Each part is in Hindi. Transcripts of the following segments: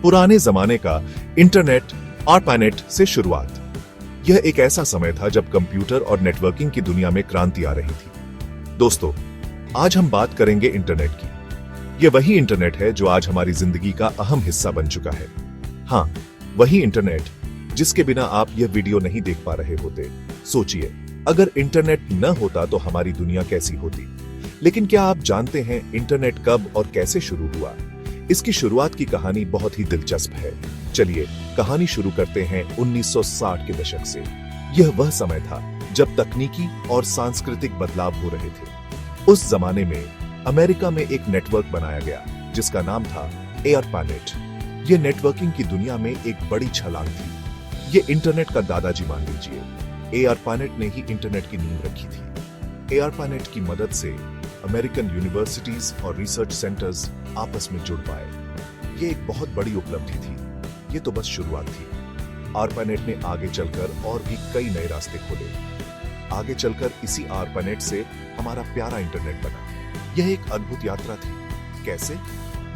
पुराने जमाने का इंटरनेट आरपानेट से शुरुआत। यह एक ऐसा समय था जब कंप्यूटर और नेटवर्किंग की दुनिया में क्रांति आ रही थी। दोस्तों, आज हम बात करेंगे इंटरनेट की। यह वही इंटरनेट है जो आज हमारी जिंदगी का अहम हिस्सा बन चुका है। हाँ, वही इंटरनेट जिसके बिना आप यह वीडियो नहीं देख पा रहे होते। सोचिए, अगर इंटरनेट न होता तो हमारी दुनिया कैसी होती। लेकिन क्या आप जानते हैं इंटरनेट कब और कैसे शुरू हुआ? इसकी शुरुआत की कहानी बहुत ही दिलचस्प है। चलिए कहानी शुरू करते हैं 1960 के दशक से। यह वह समय था जब तकनीकी और सांस्कृतिक बदलाव हो रहे थे। उस जमाने में अमेरिका में एक नेटवर्क बनाया गया जिसका नाम था एयरपानेट। यह नेटवर्किंग की दुनिया में एक बड़ी छलांग थी। यह इंटरनेट का दादाजी मान लीजिए। एयरपानेट ने ही इंटरनेट की नींव रखी थी। एयरपानेट की मदद से अमेरिकन यूनिवर्सिटीज और रिसर्च सेंटर्स आपस में जुड़ पाए। यह एक बहुत बड़ी उपलब्धि थी। ये तो बस शुरुआत थी। आरपानेट ने आगे चलकर और भी कई नए रास्ते खोले। आगे चलकर इसी आरपानेट से हमारा प्यारा इंटरनेट बना। यह एक अद्भुत यात्रा थी। कैसे?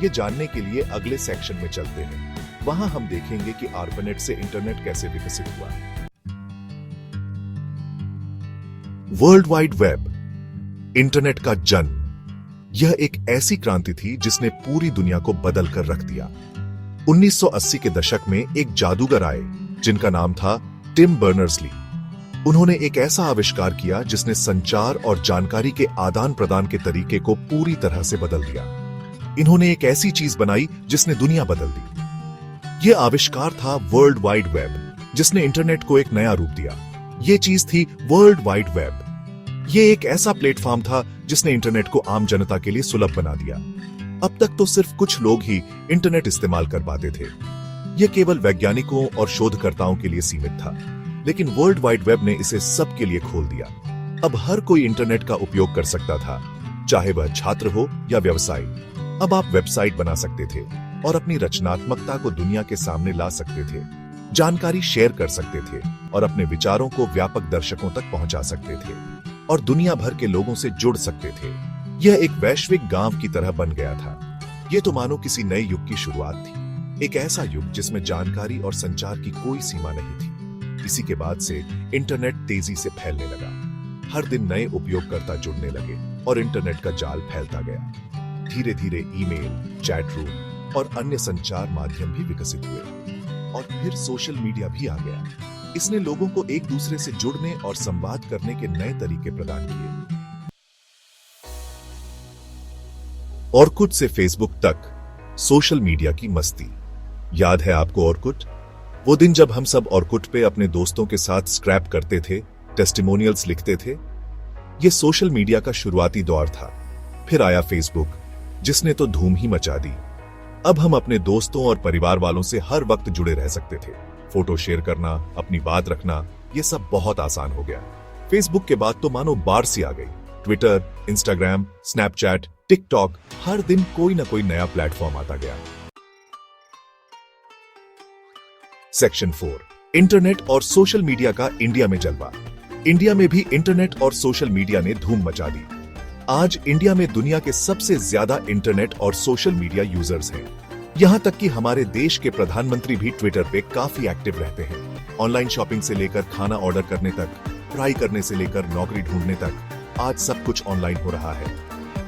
ये जानने के लिए अगले सेक्शन में चलते हैं। वहां हम देखेंगे कि आरपानेट से इंटरनेट कैसे विकसित हुआ। वर्ल्ड वाइड वेब, इंटरनेट का जन्म। यह एक ऐसी क्रांति थी जिसने पूरी दुनिया को बदल कर रख दिया। 1980 के दशक में एक जादूगर आए जिनका नाम था टिम बर्नर्स-ली। उन्होंने एक ऐसा आविष्कार किया जिसने संचार और जानकारी के आदान प्रदान के तरीके को पूरी तरह से बदल दिया। इन्होंने एक ऐसी चीज बनाई जिसने दुनिया बदल दी। यह आविष्कार था वर्ल्ड वाइड वेब, जिसने इंटरनेट को एक नया रूप दिया। यह चीज थी वर्ल्ड वाइड वेब। यह एक ऐसा प्लेटफॉर्म था जिसने इंटरनेट को आम जनता के लिए सुलभ बना दिया। अब तक तो सिर्फ कुछ लोग ही इंटरनेट इस्तेमाल कर पाते थे। यह केवल वैज्ञानिकों और शोधकर्ताओं के लिए सीमित था, लेकिन वर्ल्ड वाइड वेब ने इसे सबके लिए खोल दिया। अब हर कोई इंटरनेट का उपयोग कर सकता था, चाहे वह छात्र हो या व्यवसायी। अब आप वेबसाइट बना सकते थे और अपनी रचनात्मकता को दुनिया के सामने ला सकते थे, जानकारी शेयर कर सकते थे और अपने विचारों को व्यापक दर्शकों तक पहुंचा सकते थे और दुनिया भर के लोगों से जुड़ सकते थे। यह एक वैश्विक गांव की तरह बन गया था। यह तो मानो किसी नए युग की शुरुआत थी, एक ऐसा युग जिसमें जानकारी और संचार की कोई सीमा नहीं थी। इसी के बाद से इंटरनेट तेजी से फैलने लगा। हर दिन नए उपयोगकर्ता जुड़ने लगे और इंटरनेट का जाल फैलता गया। धीरे धीरे ईमेल, चैट रूम और अन्य संचार माध्यम भी विकसित हुए और फिर सोशल मीडिया भी आ गया। इसने लोगों को एक दूसरे से जुड़ने और संवाद करने के नए तरीके प्रदान किए। ऑरकुट से फेसबुक तक, सोशल मीडिया की मस्ती। याद है आपको ऑरकुट? वो दिन जब हम सब ऑरकुट पे अपने दोस्तों के साथ स्क्रैप करते थे, टेस्टिमोनियल्स लिखते थे। ये सोशल मीडिया का शुरुआती दौर था। फिर आया फेसबुक, जिसने तो धूम ही मचा दी। अब हम अपने दोस्तों और परिवार वालों से हर वक्त जुड़े रह सकते थे। फोटो शेयर करना, अपनी बात रखना, ये सब बहुत आसान हो गया। फेसबुक के बाद तो मानो बाढ़ सी आ गई। ट्विटर, इंस्टाग्राम, स्नैपचैट, टिकटॉक, हर दिन कोई ना कोई नया प्लेटफॉर्म आता गया। सेक्शन 4, इंटरनेट और सोशल मीडिया का इंडिया में जलवा। इंडिया में भी इंटरनेट और सोशल मीडिया ने धूम मचा दी। आज इंडिया में दुनिया के सबसे ज्यादा इंटरनेट और सोशल मीडिया यूजर्स हैं। यहाँ तक कि हमारे देश के प्रधानमंत्री भी ट्विटर पे काफी एक्टिव रहते हैं। ऑनलाइन शॉपिंग से लेकर खाना ऑर्डर करने तक, पढ़ाई करने से लेकर नौकरी ढूंढने तक, आज सब कुछ ऑनलाइन हो रहा है।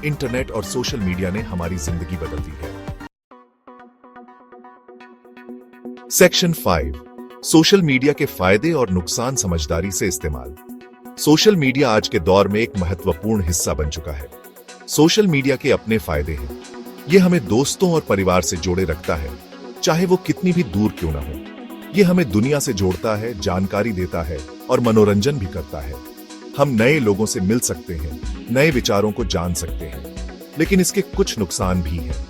इंटरनेट और सोशल मीडिया ने हमारी जिंदगी बदल दी है। सेक्शन 5, सोशल मीडिया के फायदे और नुकसान समझदारी से इस्तेमाल। सोशल मीडिया आज के दौर में एक महत्वपूर्ण हिस्सा बन चुका है। सोशल मीडिया के अपने फायदे हैं। यह हमें दोस्तों और परिवार से जोड़े रखता है, चाहे वो कितनी भी दूर क्यों ना हो। यह हमें दुनिया से जोड़ता है, जानकारी देता है और मनोरंजन भी करता है। हम नए लोगों से मिल सकते हैं, नए विचारों को जान सकते हैं, लेकिन इसके कुछ नुकसान भी हैं।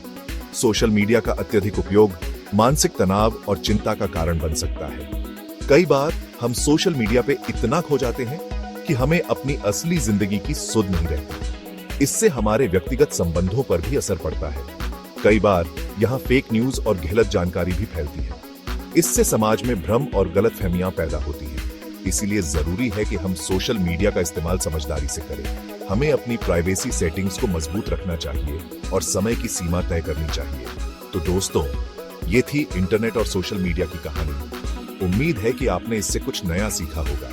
सोशल मीडिया का अत्यधिक उपयोग मानसिक तनाव और चिंता का कारण बन सकता है। कई बार हम सोशल मीडिया पे इतना खो जाते हैं कि हमें अपनी असली जिंदगी की सुध नहीं रहती। इससे हमारे व्यक्तिगत संबंधों पर भी असर पड़ता है। कई बार यहाँ फेक न्यूज और गलत जानकारी भी फैलती है। इससे समाज में भ्रम और गलतफहमियां पैदा होती हैं। इसीलिए जरूरी है कि हम सोशल मीडिया का इस्तेमाल समझदारी से करें। हमें अपनी प्राइवेसी सेटिंग्स को मजबूत रखना चाहिए और समय की सीमा तय करनी चाहिए। तो दोस्तों, ये थी इंटरनेट और सोशल मीडिया की कहानी। उम्मीद है कि आपने इससे कुछ नया सीखा होगा।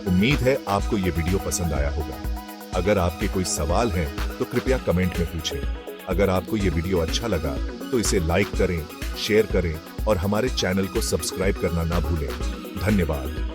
उम्मीद है आपको ये वीडियो पसंद आया होगा। अगर आपके कोई सवाल हैं तो कृपया कमेंट में पूछें। अगर आपको ये वीडियो अच्छा लगा तो इसे लाइक करें, शेयर करें और हमारे चैनल को सब्सक्राइब करना ना भूलें। धन्यवाद।